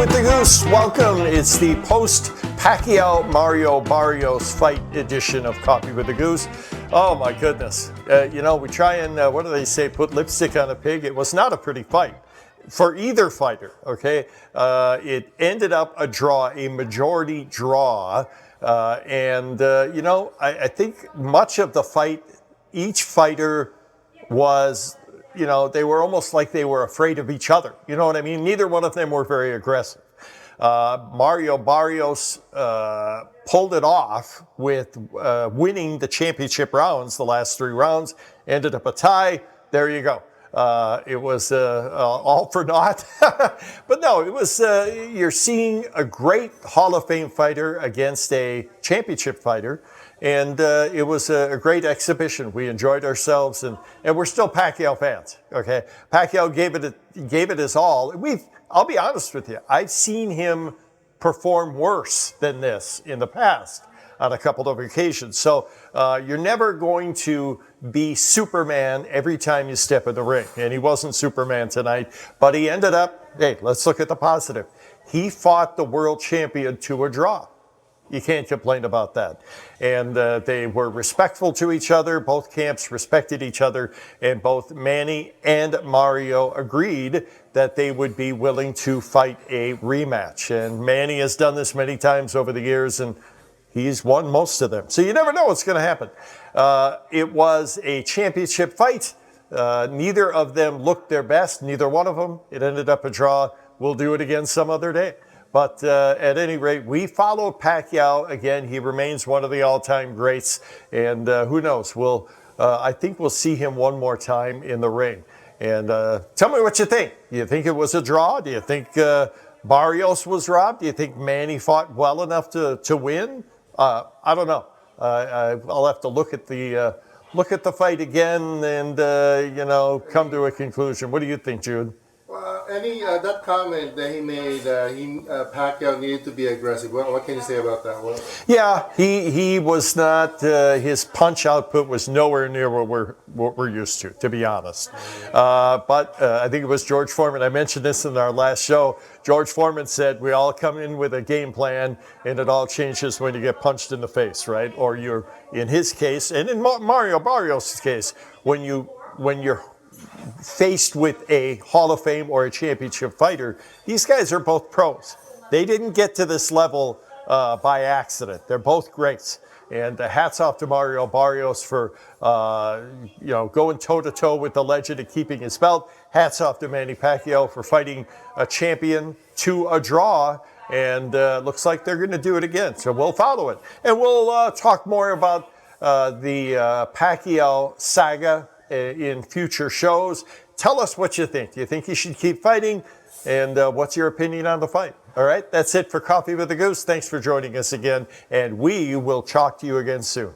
with the Goose. Welcome. It's the post-Pacquiao Barrios fight edition of Coffee with the Goose. Oh my goodness. We try and, what do they say, put lipstick on a pig. It was not a pretty fight for either fighter, okay? It ended up a draw, a majority draw. I think much of the fight, each fighter was, they were almost like they were afraid of each other. You know what I mean? Neither one of them were very aggressive. Mario Barrios pulled it off with winning the championship rounds, the last 3 rounds, ended up a tie. There you go. It was all for naught. But no, it was, you're seeing a great Hall of Fame fighter against a championship fighter. And it was a great exhibition. We enjoyed ourselves, and we're still Pacquiao fans. Okay, Pacquiao gave it his all. I'll be honest with you. I've seen him perform worse than this in the past on a couple of occasions. So you're never going to be Superman every time you step in the ring. And he wasn't Superman tonight, but he ended up. Hey, let's look at the positive. He fought the world champion to a draw. You can't complain about that. And they were respectful to each other. Both camps respected each other. And both Manny and Mario agreed that they would be willing to fight a rematch. And Manny has done this many times over the years, and he's won most of them. So you never know what's going to happen. It was a championship fight. Neither of them looked their best, neither one of them. It ended up a draw. We'll do it again some other day. But at any rate, we followed Pacquiao. Again, he remains one of the all-time greats. And who knows? I think we'll see him one more time in the ring. And tell me what you think. Do you think it was a draw? Do you think Barrios was robbed? Do you think Manny fought well enough to win? I don't know. I'll have to look at the fight again and come to a conclusion. What do you think, Jude? That comment that he made, Pacquiao needed to be aggressive. What can you say about that one? Yeah, he was not. His punch output was nowhere near what we're used to be honest. But I think it was George Foreman. I mentioned this in our last show. George Foreman said we all come in with a game plan, and it all changes when you get punched in the face, right? Or you're, in his case, and in Mario Barrios' case, when you're faced with a Hall of Fame or a championship fighter. These guys are both pros. They didn't get to this level by accident. They're both greats. And hats off to Mario Barrios for going toe-to-toe with the legend and keeping his belt. Hats off to Manny Pacquiao for fighting a champion to a draw. And looks like they're going to do it again. So we'll follow it. And we'll talk more about the Pacquiao saga in future shows. Tell us what you think. Do you think he should keep fighting? And what's your opinion on the fight? All right, that's it for Coffee with the Goose. Thanks for joining us again, and we will talk to you again soon.